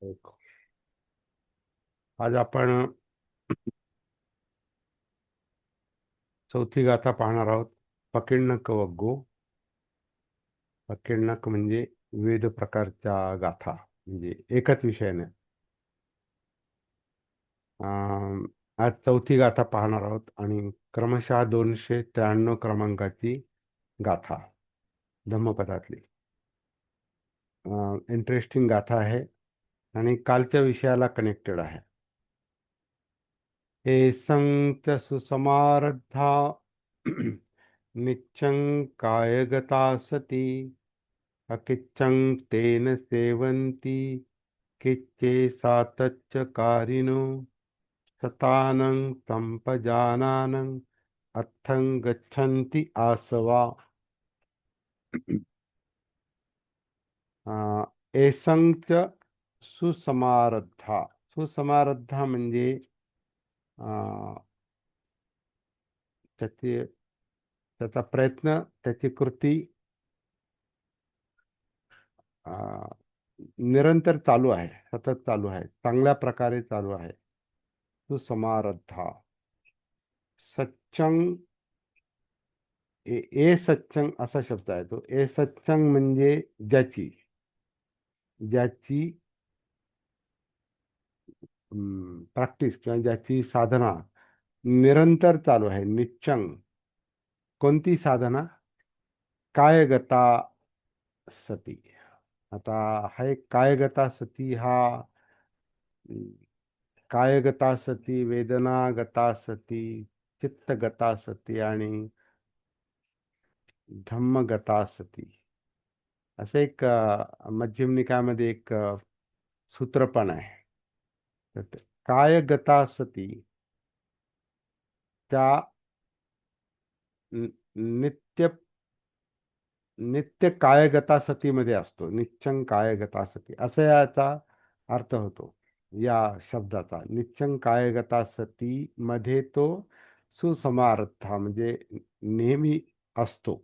एक. आज आपण चौथी गाथा पाहणार आहोत. पकिणनक वग्गो. पकिणनक म्हणजे विविध प्रकारच्या गाथा, म्हणजे एकच विषयाने. अं, आज चौथी गाथा पाहणार आहोत आणि क्रमशः 293 क्रमांकाची गाथा धम्मपदातली. इंटरेस्टिंग गाथा आहे आणि कालच्या विषयाला कनेक्टेड आहे. एसं च सुसमारद्धा नित्यं कायगता सती अकिच्चं तेन सेवन्ति किच्चे सातच्चकारिणो सतानं संपजानानं अर्थं गच्छन्ति आसवा. एसं च सुसमारद्धा. सुसमारद्धा म्हणजे अं, त्याचा प्रयत्न, त्याची कृती अं, निरंतर चालू आहे, सतत चालू आहे, चांगल्या प्रकारे चालू आहे. सुसमारद्धा. सच्चंग. ए सच्चंग असा शब्द आहे तो. ए सच्चंग म्हणजे ज्याची ज्याची प्रॅक्टिस किंवा ज्याची साधना निरंतर चालू आहे. निच्चंग. कोणती साधना? कायगता सती. आता हा एक कायगता सती हा अं, कायगता सती, वेदनागता सती, चित्तगता सती आणि धम्मगता सती. असं एक मध्यम निकायामध्ये एक सूत्र पण आहे. तर कायगता सती त्या नित्य नित्य कायगता सतीमध्ये असतो. नित्यं कायगता सती असा याचा अर्थ होतो या शब्दाचा. नित्यं कायगता सती मध्ये तो सुसमारथा म्हणजे नेहमी असतो.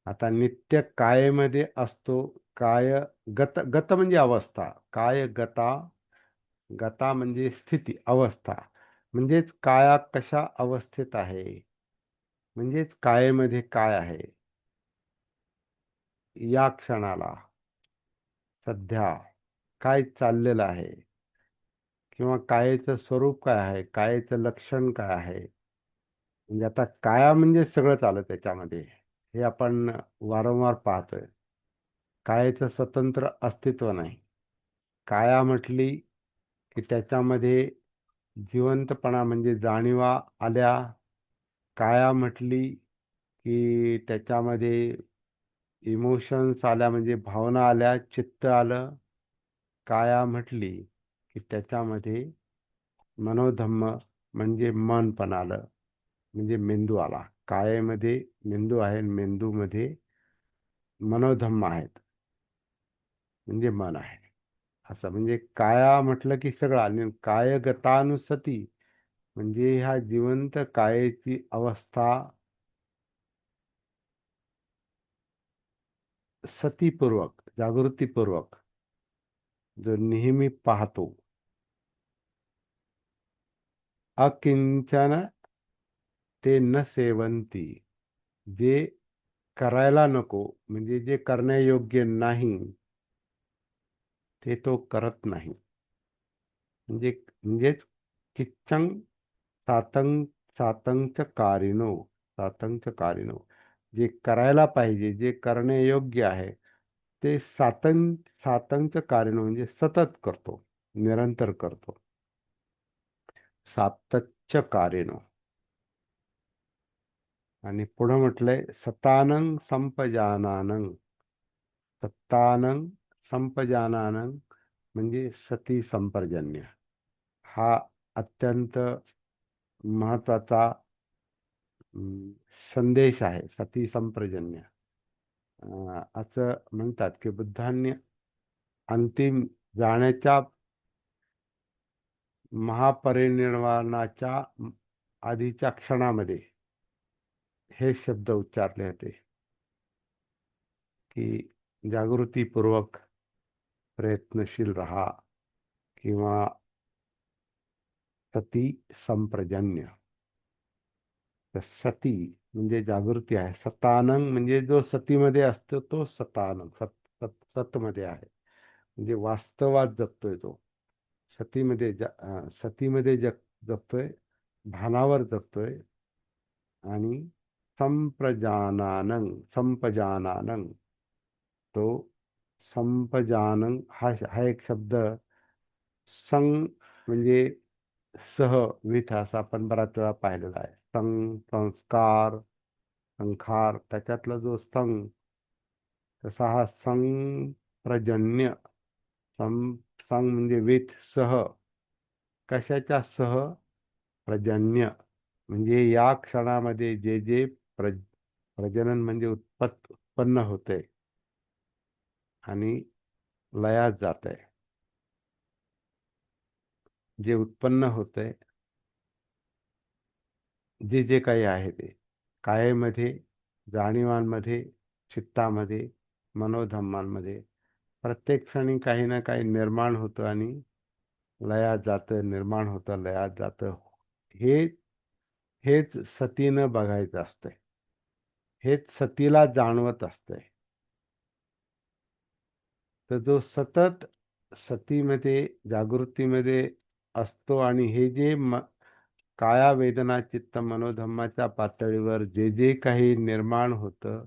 आता नित्य कायेमध्ये असतो. काय गत गत म्हणजे अवस्था. काय गता. गता म्हणजे स्थिती, अवस्था. म्हणजेच काया कशा अवस्थेत आहे, म्हणजेच कायेमध्ये काय आहे या क्षणाला, सध्या काय चाललेलं आहे, किंवा कायेचं स्वरूप काय आहे, कायेचं लक्षण काय आहे. म्हणजे आता काया म्हणजे सगळंच आलं त्याच्यामध्ये. हे आपण वारंवार पाहतोय. कायेचं स्वतंत्र अस्तित्व नाही. काया म्हटली की त्याच्यामध्ये जिवंतपणा म्हणजे जाणीवा आल्या. काया म्हटली की त्याच्यामध्ये इमोशन्स आल्या, म्हणजे भावना आल्या, चित्त आलं. काया म्हटली की त्याच्यामध्ये मनोधम्म म्हणजे मन पण आलं, म्हणजे मेंदू आला. कायेमध्ये मेंदू आहे, मेंदूमध्ये मनोधम्म आहेत, म्हणजे मन आहे. असं म्हणजे काया म्हटलं की सगळं. आणि कायगतानुसती म्हणजे ह्या जिवंत कायेची अवस्था सतीपूर्वक, जागृतीपूर्वक जो नेहमी पाहतो. अकिंचन ते न सेवंती. जे करायला नको, म्हणजे जे करण्यायोग्य नाही, ते तो करत नाही. म्हणजेच किच्चं सातं सातंच कारिणो. सातंच कारिणो. जे करायला पाहिजे, जे करण्यायोग्य आहे, ते सातंच कारिणो म्हणजे सतत करतो, निरंतर करतो. सातच्च कारिणो. आणि पुढे म्हटलंय सतानं संपजानानं. सत्तानं संपजानानं म्हणजे सती संपर्जन्य. हा अत्यंत महत्वाचा संदेश आहे. सती संपर्जन्य असं म्हणतात की बुद्धांनी अंतिम जाण्याच्या महापरिनिर्वाणाच्या आधीच्या क्षणामध्ये हे शब्द उच्चारले होते की जागृतीपूर्वक प्रयत्नशील राहा किंवा सती संप्रजन्य. तर सती म्हणजे जागृती आहे. सतानंग म्हणजे जो सतीमध्ये असतो तो सतानंग, सतमध्ये आहे, म्हणजे वास्तवात जगतोय तो. सतीमध्ये जगतोय, भानावर जगतोय. आणि संपजानानं, तो संपजानं हा एक शब्द सं म्हणजे सह विथ असा आपण बराच वेळा पाहिलेला आहे. संस्कार, संखार, त्याच्यातला जो तसा हा प्रजन्य. सं संग म्हणजे विथ, सह, कशाच्या सह? प्रजन्य म्हणजे या क्षणामध्ये जे जे प्रजनन म्हणजे उत्पन्न होते आणि लयात जात आहे. जे उत्पन्न होते, जे जे काही आहे ते कायेमध्ये, जाणीवांमध्ये, चित्तामध्ये, मनोधम्मांमध्ये प्रत्येक क्षणी काही ना काही निर्माण होतं आणि लयात जातं, निर्माण होतं, लयात जातं. हे हेच सतीनं बघायचं असतंय. हेच सतीला जाणवत असतंय. तर जो सतत सतीमध्ये, जागृतीमध्ये असतो आणि हे जे काया वेदना चित्त मनोधम्माच्या पातळीवर जे जे काही निर्माण होतं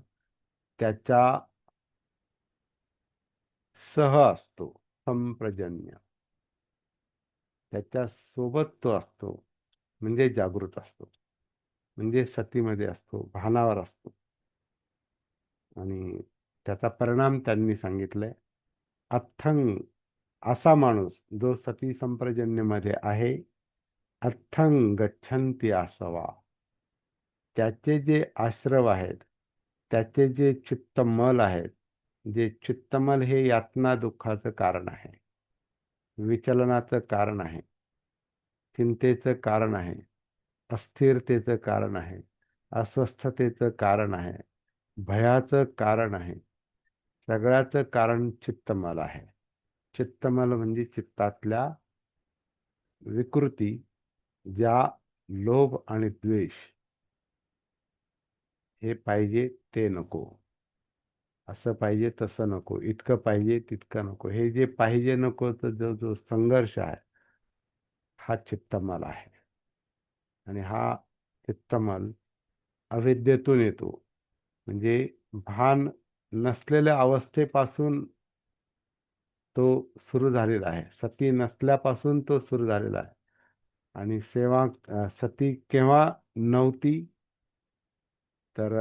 त्याच्या सह असतो, संप्रजन्य. त्याच्या सोबत तो असतो, म्हणजे जागृत असतो, म्हणजे सतीमध्ये असतो, भानावर असतो. आणि त्याचा परिणाम त्यांनी सांगितलंय. अथंग असा माणूस जो सती संप्रजन्यमध्ये आहे, अथंग गच्छन्ति आसवा, त्याचे जे आश्रव आहेत, त्याचे जे चित्तमल आहेत, जे चित्तमल हे यातना दुःखाचं कारण आहे, विचलनाचं कारण आहे, चिंतेचं कारण आहे, अस्थिरतेचं कारण आहे, अस्वस्थतेचं कारण आहे, भयाचं कारण आहे. सगळ्याचं कारण चित्तमल आहे. चित्तमल म्हणजे चित्तातल्या विकृती, ज्या लोभ आणि द्वेष, हे पाहिजे ते नको, असं पाहिजे तसं नको, इतकं पाहिजे तितकं नको, हे जे पाहिजे नको तर जो जो संघर्ष आहे, हा चित्तमल आहे. आणि हा चित्तमल अविद्येतून येतो. म्हणजे भान नसलेल्या अवस्थेपासून तो सुरू झालेला आहे. सती नसल्यापासून तो सुरू झालेला आहे. आणि सती केव्हा नव्हती? तर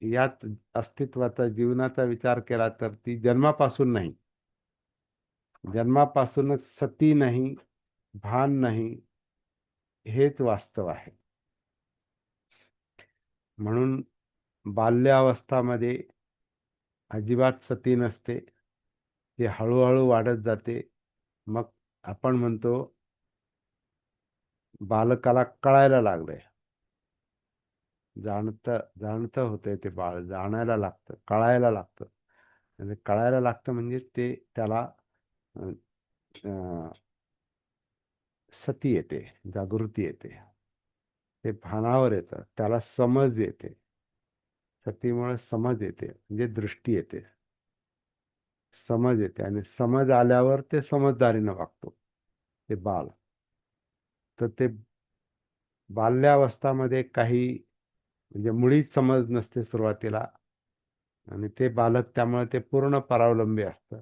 यात अस्तित्वाचा, जीवनाचा विचार केला तर ती जन्मापासून नाही. जन्मापासूनच सती नाही, भान नाही, हेच वास्तव आहे. म्हणून बाल्यावस्थामध्ये अजिबात सती नसते. ते हळूहळू वाढत जाते. मग आपण म्हणतो बालकाला कळायला लागलंय. जाणतं होतंय ते बाळ, जाणायला लागतं, कळायला लागतं. म्हणजे कळायला लागतं म्हणजे ते त्याला अ, अ, सती येते, जागृती येते. ते भानावर येतं, त्याला समज येते. सतीमुळे समज येते, म्हणजे दृष्टी येते, समज येते. आणि समज आल्यावर ते समजदारीनं वागतो, ते बाल. तर ते बाल्यावस्थामध्ये काही म्हणजे मुळीच समज नसते सुरुवातीला. आणि ते बालक त्यामुळे ते पूर्ण परावलंबी असतं.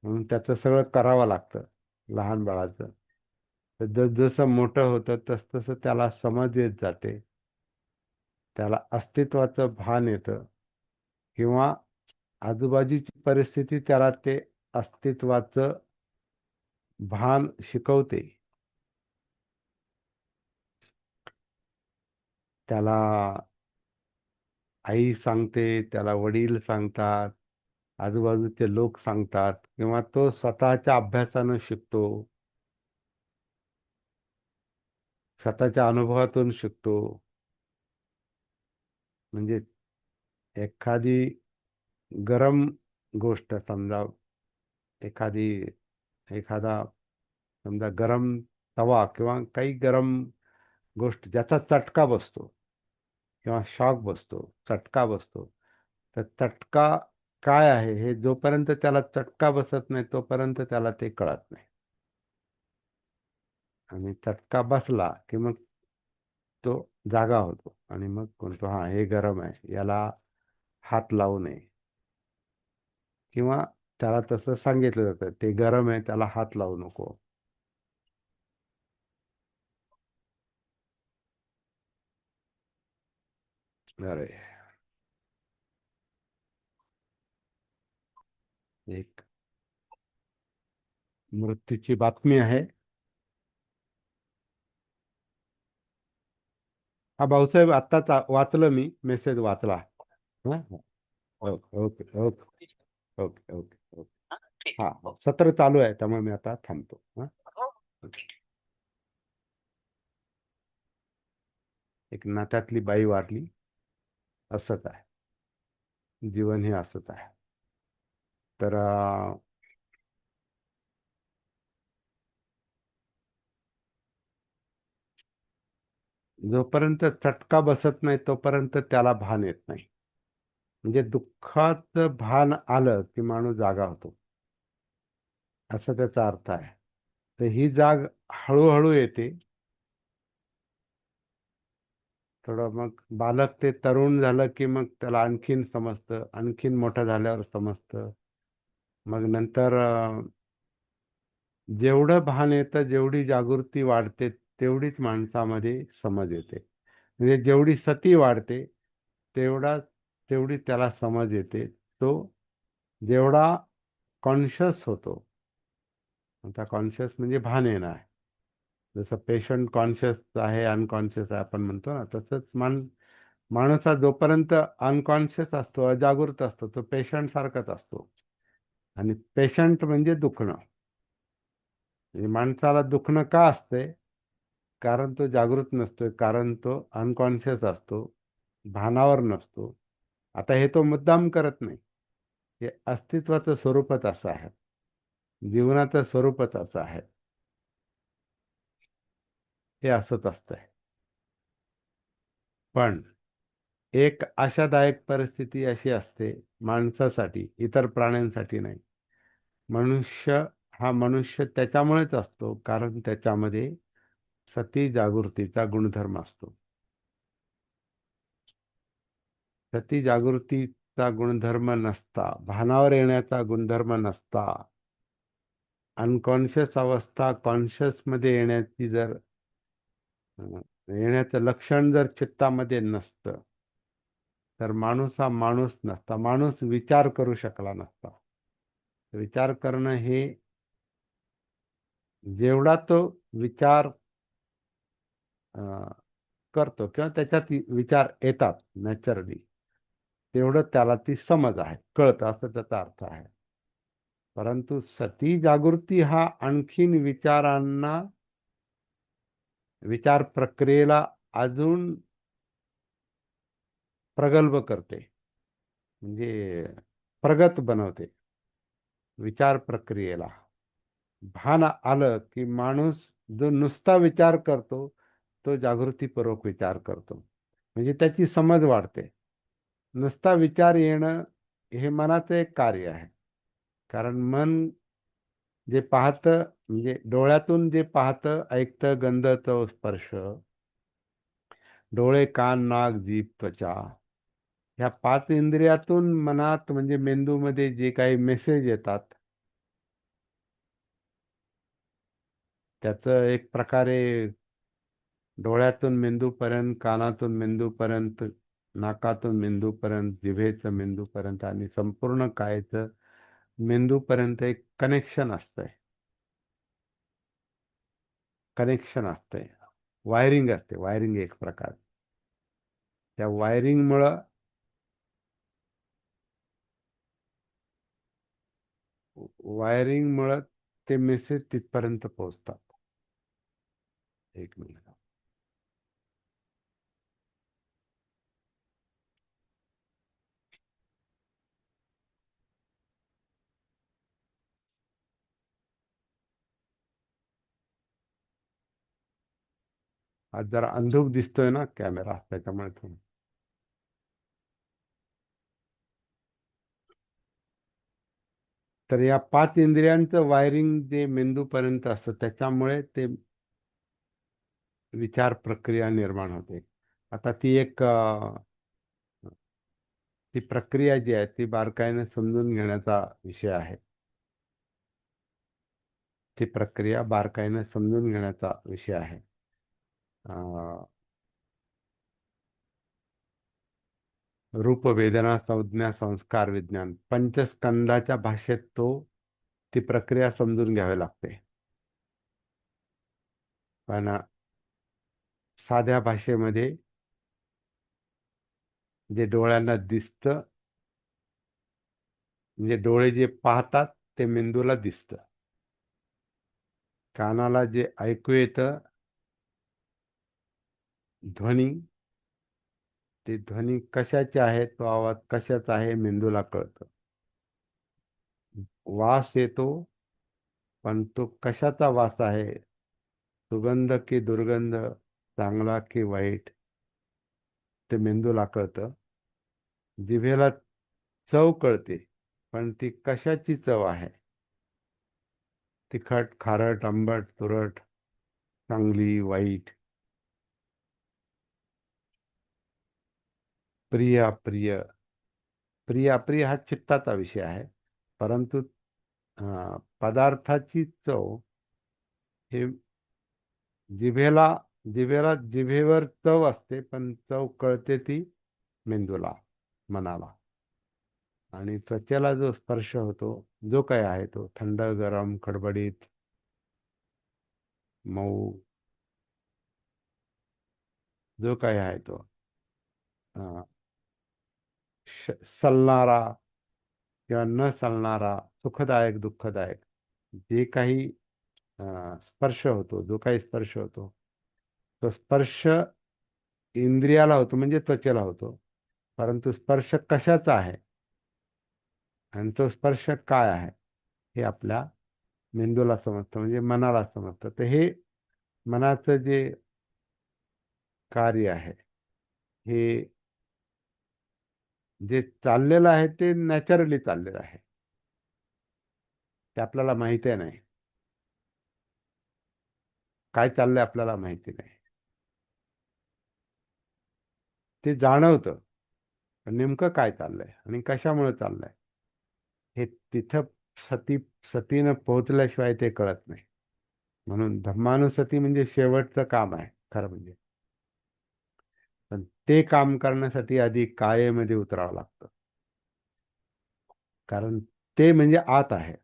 म्हणून त्याचं सगळं करावं लागतं लहान बाळाचं. तर जसं मोठं होतं तसं त्याला समज येत जाते, त्याला अस्तित्वाचं भान येतं, किंवा आजूबाजूची परिस्थिती त्याला ते अस्तित्वाचं भान शिकवते. त्याला आई सांगते, त्याला वडील सांगतात, आजूबाजूचे लोक सांगतात, किंवा तो स्वतःच्या अभ्यासानं शिकतो, स्वतःच्या अनुभवातून शिकतो. म्हणजे एखादी गरम गोष्ट समजा एखादी एखादा समजा गरम तवा किंवा काही गरम गोष्ट ज्याचा चटका बसतो किंवा शॉक बसतो, चटका बसतो. तर चटका काय आहे हे जोपर्यंत त्याला चटका बसत नाही तोपर्यंत त्याला ते कळत नाही. आणि चटका बसला की मग तो जागा होतो आणि मग म्हणतो हा हे गरम आहे, याला हात लावू नये. किंवा त्याला तसं सांगितलं जातं ते गरम आहे, त्याला हात लावू नको. अरे, एक मृत्यूची बातमी आहे. हा भाऊसाहेब आत्ताच वाचलं, मी मेसेज वाचला. हा हा. Okay okay okay okay okay okay. हा सत्र चालू आहे त्यामुळे मी आता थांबतो. हा. एक नात्यातली बाई वारली. असंच आहे, जीवन हे असंच आहे. तर जोपर्यंत चटका बसत नाही तोपर्यंत त्याला भान येत नाही. म्हणजे दुःखाचं भान आलं की माणूस जागा होतो, असा त्याचा अर्थ आहे. तर ही जाग हळूहळू येते. थोडं मग बालक ते तरुण झालं की मग त्याला आणखीन समजतं, आणखीन मोठं झाल्यावर समजतं. मग नंतर जेवढं भान येतं, जेवढी जागृती वाढते, तेवढीच माणसामध्ये समज येते. म्हणजे जेवढी सती वाढते तेवढी त्याला समज येते. तो जेवढा कॉन्शियस होतो, आता कॉन्शियस म्हणजे भान येणं आहे. जसं पेशंट कॉन्शियस आहे, अनकॉन्शियस आहे आपण म्हणतो ना, तसंच माणूस हा जोपर्यंत अनकॉन्शियस असतो, अजागृत असतो, तो पेशंट सारखाच असतो. आणि पेशंट म्हणजे दुखणं. म्हणजे माणसाला दुखणं का असते? कारण तो जागृत नसतोय, कारण तो अनकॉन्शियस असतो, भानावर नसतो. आता हे तो मुद्दाम करत नाही. हे अस्तित्वाचं स्वरूपच असं आहे, जीवनाचं स्वरूपच असं आहे. हे असंच असतंय. पण एक आशादायक परिस्थिती अशी असते माणसासाठी, इतर प्राण्यांसाठी नाही. मनुष्य हा मनुष्य त्याच्यामुळेच असतो कारण त्याच्यामध्ये सती जागृतीचा गुणधर्म असतो. सती जागृतीचा गुणधर्म नसता, भानावर येण्याचा गुणधर्म नसता, अनकॉन्शियस अवस्था कॉन्शियस मध्ये येण्याची जर येण्याचं लक्षण जर चित्तामध्ये नसतं, तर माणूस हा माणूस नसता, माणूस विचार करू शकला नसता. विचार करणं हे, जेवढा तो विचार करतो किंवा त्याच्यात विचार येतात नॅचरली, तेवढं त्याला ती समज आहे, कळतं, असं त्याचा अर्थ आहे. परंतु सती जागृती हा आणखीन विचार प्रक्रियेला अजून प्रगल्भ करते. म्हणजे प्रगत बनवते विचार प्रक्रियेला. भान आलं की माणूस जो नुसता विचार करतो तो जागृतीपूर्वक विचार करतो, म्हणजे त्याची समज वाढते. नुसता विचार येणं हे मनाचं एक कार्य आहे. कारण मन जे पाहतं, म्हणजे डोळ्यातून जे पाहतं, ऐकतं, गंधतं, स्पर्श, डोळे, कान, नाक, जीभ, त्वचा, ह्या पाच इंद्रियातून मनात म्हणजे मेंदूमध्ये जे काही मेसेज येतात, त्याचं एक प्रकारे डोळ्यातून मेंदूपर्यंत, कानातून मेंदूपर्यंत, नाकातून मेंदूपर्यंत, जिभेचं मेंदूपर्यंत आणि संपूर्ण कायचं मेंदूपर्यंत एक कनेक्शन असतंय. कनेक्शन असतंय, वायरिंग असते, वायरिंग एक प्रकार. त्या वायरिंगमुळं ते मेसेज तिथपर्यंत पोहोचतात. एक मिनिट. आज जरा अंधुक दिसतोय ना कॅमेरा, त्याच्यामुळे तर या 5 इंद्रियांचं वायरिंग जे मेंदूपर्यंत असतं, त्याच्यामुळे ते विचार प्रक्रिया निर्माण होते. आता ती एक ती प्रक्रिया जी आहे ती बारकाईने समजून घेण्याचा विषय आहे. ती प्रक्रिया बारकाईने समजून घेण्याचा विषय आहे. अं, रूप, वेदना, संज्ञा, संस्कार, विज्ञान, पंचस्कंदाच्या भाषेत ती प्रक्रिया समजून घ्यावी लागते. पण साध्या भाषेमध्ये जे डोळ्यांना दिसतं, म्हणजे डोळे जे पाहतात ते मेंदूला दिसतं. कानाला जे ऐकू येतं, ध्वनी, ते ध्वनी कशाचे आहे, तो आवाज कशाचा आहे, मेंदूला कळतं. वास येतो, पण तो कशाचा वास आहे, सुगंध की दुर्गंध, चांगला की वाईट, ते मेंदूला कळतं. जिभेला चव कळते, पण ती कशाची चव आहे, तिखट, खारट, आंबट, तुरट, चांगली, वाईट, प्रिय, अप्रिय. प्रिय अप्रिय हा चित्ताचा विषय आहे. परंतु पदार्थाची चव हे जिभेला जिभेवर चव असते, पण चव कळते ती मेंदूला, मनाला. आणि त्वचेला जो स्पर्श होतो, जो काय आहे तो थंड, गरम, खडबडीत, मऊ, जो काय आहे तो अं, सलणारा किंवा न सलणारा, सुखदायक, दुःखदायक, जे काही स्पर्श होतो, जो काही स्पर्श होतो, तो स्पर्श इंद्रियाला होतो, म्हणजे त्वचेला होतो. परंतु स्पर्श कशाचा आहे आणि तो स्पर्श काय आहे, हे आपल्या मेंदूला समजतं, म्हणजे मनाला समजतं. तर हे मनाचं जे कार्य आहे, हे जे चाललेलं आहे ते नॅचरली चाललेलं आहे. ते आपल्याला माहिती नाही. काय चाललंय आपल्याला माहिती नाही. ते जाणवतं, पण नेमकं काय चाललंय आणि कशामुळे चाललंय, हे तिथं सतीनं पोहोचल्याशिवाय ते कळत नाही. म्हणून धम्मानुसती म्हणजे शेवटचं काम आहे खरं म्हणजे. पण ते काम करण्यासाठी आधी कायेमध्ये उतरावं लागतं. कारण ते म्हणजे आत आहे.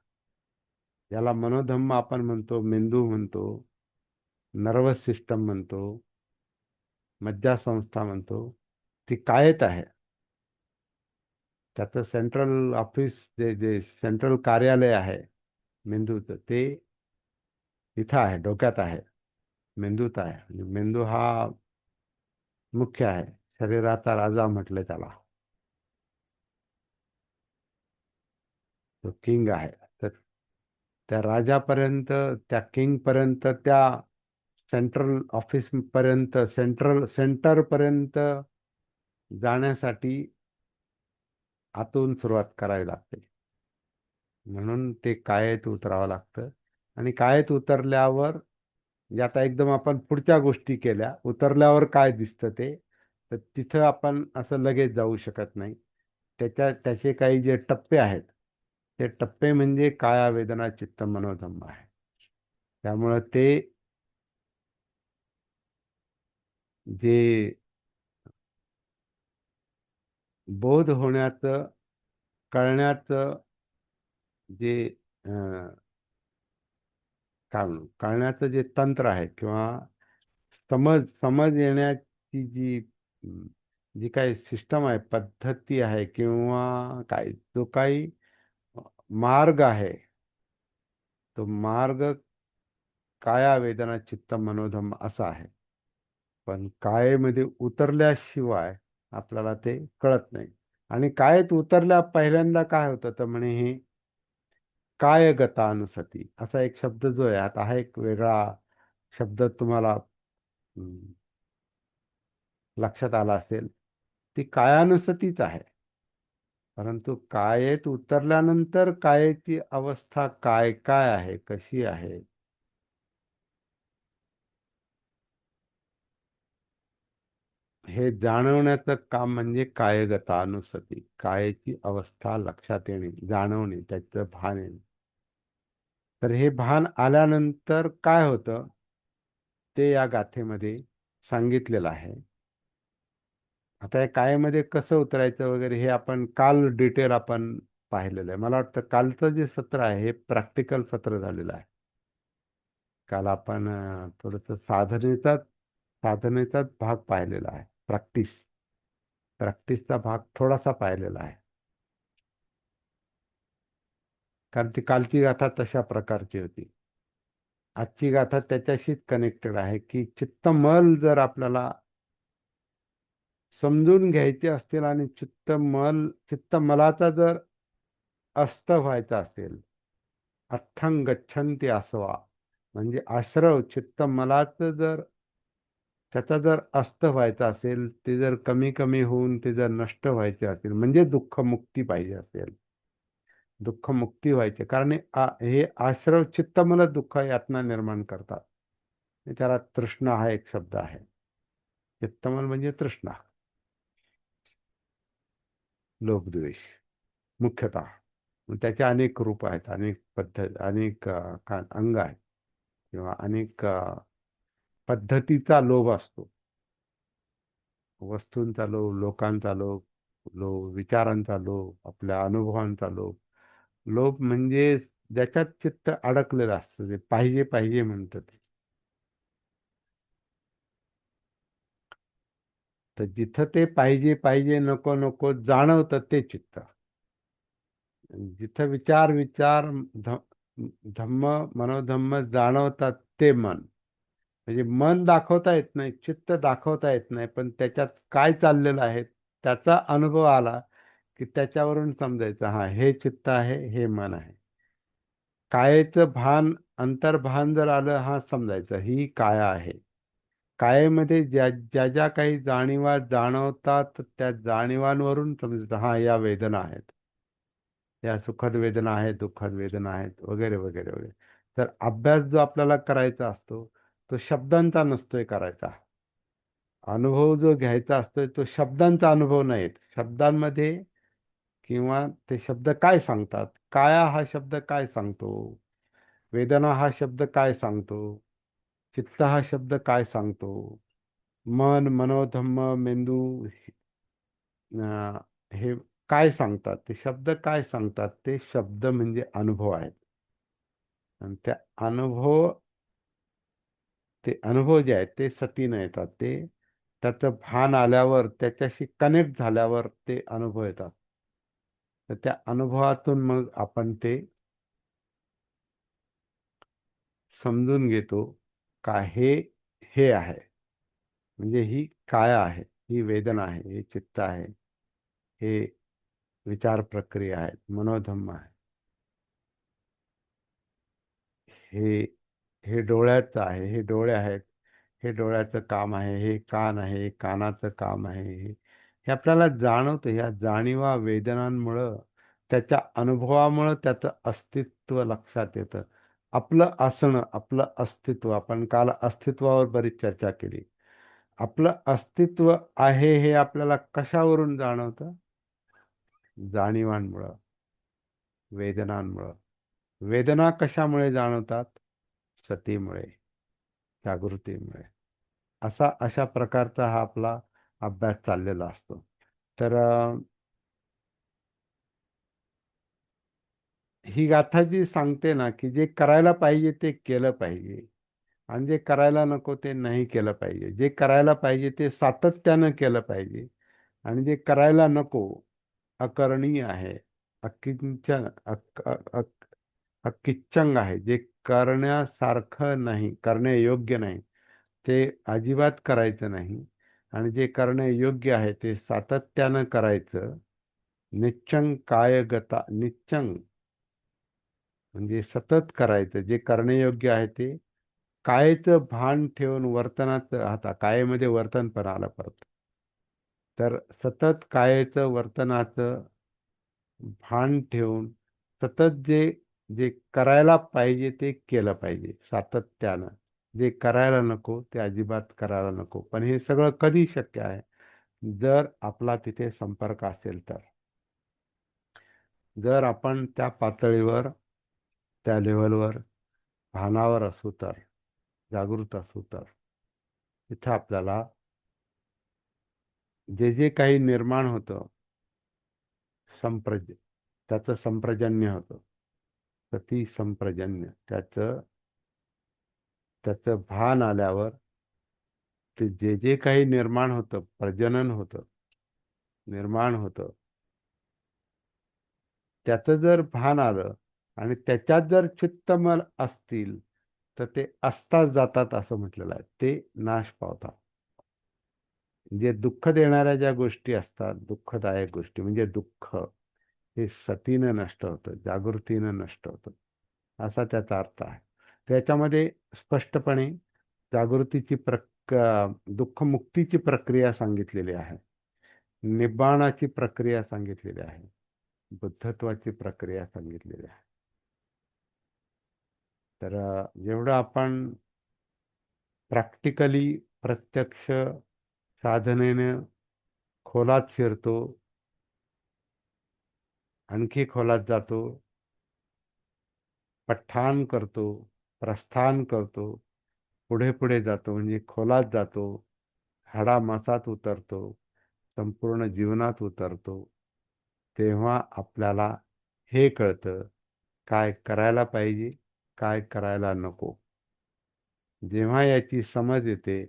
याला मनोधम्म आपण म्हणतो, मेंदू म्हणतो, नर्वस सिस्टम म्हणतो, मज्जासंस्था म्हणतो. ती कायेत आहे. त्याचं सेंट्रल ऑफिस, जे जे सेंट्रल कार्यालय आहे मेंदूचं, ते इथं आहे, डोक्यात आहे, मेंदूत आहे. म्हणजे मेंदू हा मुख्य आहे, शरीराचा राजा म्हटलं त्याला. तो किंग आहे. तर त्या राजापर्यंत, त्या किंग पर्यंत, त्या सेंट्रल ऑफिस पर्यंत, सेंटर पर्यंत जाण्यासाठी आतून सुरुवात करावी लागते. म्हणून ते कायेत उतरावं लागतं. आणि कायेत उतरल्यावर, म्हणजे आता एकदम आपण पुढच्या गोष्टी केल्या, उतरल्यावर काय दिसतं ते, तर तिथं आपण असं लगेच जाऊ शकत नाही. त्याचे काही जे टप्पे आहेत, ते टप्पे म्हणजे काया, वेदना, चित्त, मनोधम्म आहे. त्यामुळं ते जे बोध होण्याचं, कळण्याचं, जे कळण्याचं जे तंत्र आहे, किंवा समज समज येण्याची जी काही सिस्टम आहे, पद्धती आहे, किंवा काय जो काही मार्ग आहे, तो मार्ग काया, वेदना, चित्त, मनोधम्म असा आहे. पण कायेमध्ये उतरल्याशिवाय आपल्याला ते कळत नाही. आणि कायेत उतरल्या पहिल्यांदा काय होतं, तर म्हणे हे कायगतानुसती असा एक शब्द जो आहे, आता हा एक वेगळा शब्द तुम्हाला लक्षात आला असेल, ती कायानुसतीच आहे. परंतु कायेत उतरल्यानंतर कायेची अवस्था काय काय आहे, कशी आहे, हे जाणवण्याचं काम म्हणजे कायगतानुसती. कायेची अवस्था लक्षात येणे, जाणवणे, त्याचं भान येणे. तर हे भान आल्यानंतर काय होतं ते या गाथेमध्ये सांगितलेलं आहे. आता या कायेमध्ये कसं उतरायचं वगैरे हे आपण काल डिटेल आपण पाहिलेलं आहे. मला वाटतं कालचं जे सत्र आहे हे प्रॅक्टिकल सत्र झालेलं आहे. काल आपण थोडंसं साधनेचाच भाग पाहिलेला आहे. प्रॅक्टिसचा भाग थोडासा पाहिलेला आहे. कारण ती कालची गाथा तशा प्रकारची होती. आजची गाथा त्याच्याशीच कनेक्टेड आहे की चित्तमल जर आपल्याला समजून घ्यायचे असतील आणि चित्तमलाचा जर अस्त व्हायचा असेल, अथ्थं गच्छन्ति आसवा, म्हणजे आश्रव चित्तमलाचं जर त्याचा जर अस्त व्हायचा असेल, ते जर कमी कमी होऊन ते जर नष्ट व्हायचे असेल, म्हणजे दुःखमुक्ती पाहिजे असेल, दुःखमुक्ती व्हायची, कारण हे आश्रव चित्तमल दुःख यातना निर्माण करतात. त्याला तृष्णा हा एक शब्द आहे. चित्तमल म्हणजे तृष्णा, लोभद्वेष मुख्यतः. मग त्याचे अनेक रूप आहेत, अनेक पद्धत, अनेक अंग आहेत किंवा अनेक पद्धतीचा लोभ असतो. वस्तूंचा लोभ, लोकांचा लोभ, विचारांचा लोभ, आपल्या अनुभवांचा लोभ. लोभ म्हणजे ज्याच्यात चित्त अडकलेलं असतं, ते पाहिजे पाहिजे म्हणतं ते. तर जिथं ते पाहिजे पाहिजे नको नको जाणवतं ते चित्त. जिथं विचार विचार धम्म मनोधम्म जाणवतात ते मन. म्हणजे मन दाखवता येत नाही, चित्त दाखवता येत नाही, पण त्याच्यात काय चाललेलं आहे त्याचा अनुभव आला की त्याच्यावरून समजायचं, हा हे चित्त आहे, हे मन आहे. कायेचं भान, अंतर्भान जर आलं, हा समजायचं ही काया आहे. कायेमध्ये ज्या ज्या ज्या काही जाणीवा जाणवतात त्या जाणीवांवरून समजायचं, हा या वेदना आहेत, या सुखद वेदना आहेत, दुःखद वेदना आहेत, वगैरे वगैरे वगैरे. तर अभ्यास जो आपल्याला करायचा असतो तो शब्दांचा नसतोय करायचा. अनुभव जो घ्यायचा असतोय तो शब्दांचा अनुभव नाहीत. शब्दांमध्ये किंवा ते शब्द काय सांगतात, काया हा शब्द काय सांगतो, वेदना हा शब्द काय सांगतो, चित्त हा शब्द काय सांगतो, मन मनोधम्म मेंदू हे काय सांगतात, ते शब्द काय सांगतात, ते शब्द म्हणजे अनुभव आहेत. आणि त्या अनुभव ते अनुभव जे आहेत ते सतीनं येतात. ते त्याचं भान आल्यावर, त्याच्याशी कनेक्ट झाल्यावर ते अनुभव येतात. तर त्या अनुभवातून मग आपण ते समजून घेतो का हे हे आहे. म्हणजे ही काया आहे, ही वेदना आहे, हे चित्त आहे, हे विचार प्रक्रिया आहेत, मनोधम्म आहे. हे हे डोळ्याचं आहे, हे डोळे आहेत, हे डोळ्याचं काम आहे, हे कान आहे, हे कानाचं काम आहे. हे आपल्याला जाणवतं. ह्या जाणीवा वेदनांमुळं, त्याच्या अनुभवामुळं त्याचं अस्तित्व लक्षात येतं. आपलं असणं, आपलं अस्तित्व, आपण काल अस्तित्वावर बरीच चर्चा केली. आपलं अस्तित्व आहे हे आपल्याला कशावरून जाणवतं? जाणीवांमुळं, वेदनांमुळं. वेदना कशामुळे जाणवतात? सतीमुळे, जागृतीमुळे. अशा प्रकारचा हा आपला अभ्यास चाललेला असतो. तर ही गाथा जी सांगते ना, की जे करायला पाहिजे ते केलं पाहिजे आणि जे करायला नको ते नाही केलं पाहिजे. जे करायला पाहिजे ते सातत्यानं केलं पाहिजे आणि जे करायला नको, अकरणीय आहे, अकिंचन अक अक अकिच्चंग आहे, जे करण्यासारखं नाही, करण्यायोग्य नाही, ते अजिबात करायचं नाही. आणि जे करणे योग्य आहे ते सातत्यानं करायचं. निच्चंग कायगता, निच्चंग म्हणजे सतत करायचं. जे करण्यायोग्य आहे ते कायेचं भान ठेवून वर्तनात राहता. कायेमध्ये वर्तन पण आलं परत. तर सतत कायेचं वर्तनाचं भान ठेवून सतत जे जे करायला पाहिजे ते केलं पाहिजे सातत्यानं. जे करायला नको ते अजिबात करायला नको. पण हे सगळं कधी शक्य आहे? जर आपला तिथे संपर्क असेल तर. जर आपण त्या पातळीवर, त्या लेव्हलवर भानावर असू तर, जागृत असू तर, तिथं आपल्याला जे जे काही निर्माण होतं त्याचं संप्रजन्य होतं. सती संप्रजन्य त्याचं भान आल्यावर ते जे जे काही निर्माण होतं, प्रजनन होतं, निर्माण होतं, त्याचं जर भान आलं आणि त्याच्यात जर चित्तमल असतील तर ते असताच जातात असं म्हटलेलं आहे. ते नाश पावतात. जे दुःख देणाऱ्या ज्या गोष्टी असतात, दुःखदायक गोष्टी म्हणजे दुःख, हे सतीनं नष्ट होतं, जागृतीनं नष्ट होतं, असा त्याचा अर्थ आहे. त्याच्यामध्ये स्पष्टपणे जागृतीची दुःखमुक्तीची प्रक्रिया सांगितलेली आहे, निब्बाणाची प्रक्रिया सांगितलेली आहे, बुद्धत्वाची प्रक्रिया सांगितलेली आहे. तर जेवढं आपण प्रॅक्टिकली प्रत्यक्ष साधनेने खोलात शिरतो, आणखी खोलात जातो, पठाण करतो, प्रस्थान करतो, पुढे पुढे जातो म्हणजे खोलात जातो, हाडामासात उतरतो, संपूर्ण जीवनात उतरतो, तेव्हा आपल्याला हे कळतं काय करायला पाहिजे, काय करायला नको. जेव्हा याची समज येते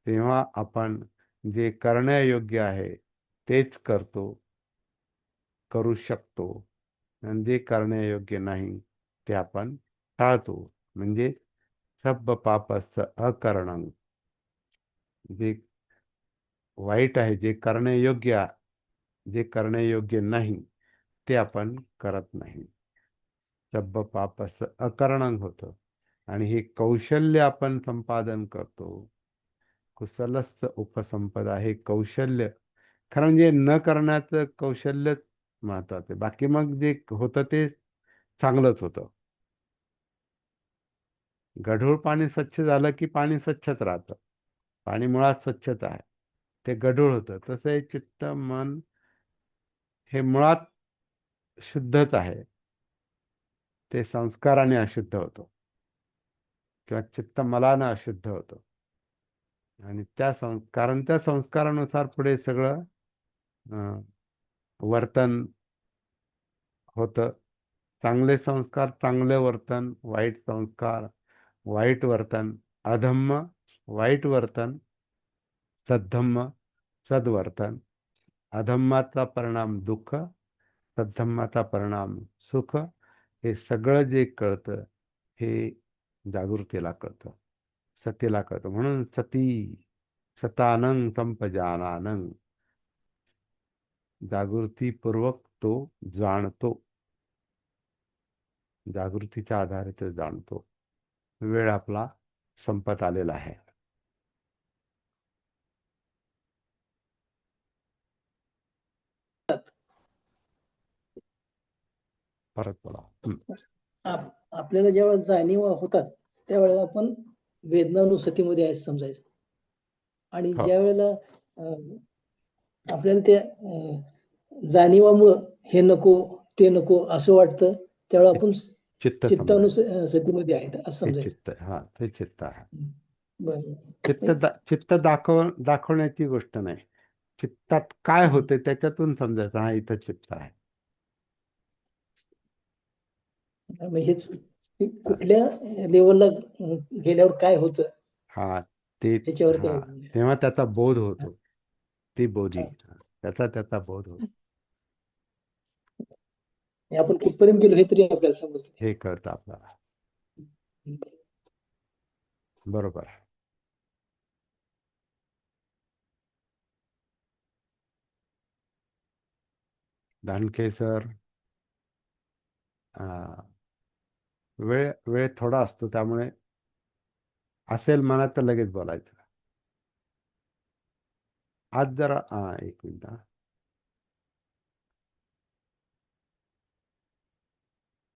तेव्हा आपण जे करण्यायोग्य आहे तेच करू शकतो, आणि जे करण्यायोग्य नाही ते आपण टाळतो. म्हणजे सब्ब पापस्य अकरणं. जे वाईट आहे, जे करण्यायोग्य नाही ते आपण करत नाही. सब्ब पापस्य अकरणं होतं. आणि हे कौशल्य आपण संपादन करतो. कुशलस्य उपसंपदा, हे कौशल्य खरं म्हणजे न करण्याचं कौशल्यच महत्वाचं आहे. बाकी मग जे होतं ते चांगलंच होतं. गढूळ पाणी स्वच्छ झालं की पाणी स्वच्छच राहतं. पाणी मुळात स्वच्छता आहे, ते गढूळ होतं. तसं हे चित्त मन हे मुळात शुद्धच आहे, ते संस्काराने अशुद्ध होतं किंवा चित्त मलानं अशुद्ध होतं. आणि कारण त्या संस्कारानुसार पुढे सगळं अं, वर्तन होतं. चांगले संस्कार चांगले वर्तन, वाईट संस्कार वाईट वर्तन, अधम्म वाईट वर्तन, सद्धम्म सद्वर्तन. अधम्माचा परिणाम दुःख, सद्धम्माचा परिणाम सुख. हे सगळं जे कळतं हे जागृतीला कळतं, सतीला कळतं. म्हणून सती सतानं संपजानानं, जागृतीपूर्वक तो जाणतो, जागृतीच्या आधारे तो जाणतो. वेळ आपला संपत आलेला आहे. परत बोला. आपल्याला जेव्हा जाणीव होतात त्यावेळेला आपण वेदनानुसतीमध्ये आहे समजायचं. आणि हो. ज्या वेळेला आपल्याला त्या जाणीवामुळं हे नको ते नको असं वाटतं, त्यावेळेला आपण चित्त समजायचं. चित्तानुसतीमध्ये आहेत असं हे समजायचं. चित्त, हा ते चित्त आहे. बरोबर. चित्त दाखवण्याची गोष्ट नाही. चित्तात काय होते त्याच्यातून समजायचं, हा इथं चित्त आहे. हेच कुठल्या लेवलला गेल्यावर काय होतं हा ते त्याच्यावरती हा अवलंबून आहे. तेव्हा त्याचा बोध होतो. ती बोधी, त्याचा बोध होतो. हे आपण कुठपर्यंत गेलो हे तरी आपल्याला समजतं. हे कळतं आपल्याला. बरोबर. दानके सर, वेळ वेळ थोडा असतो त्यामुळे असेल मनात तर लगेच बोलायचं. आज जरा एक मिनिट हा.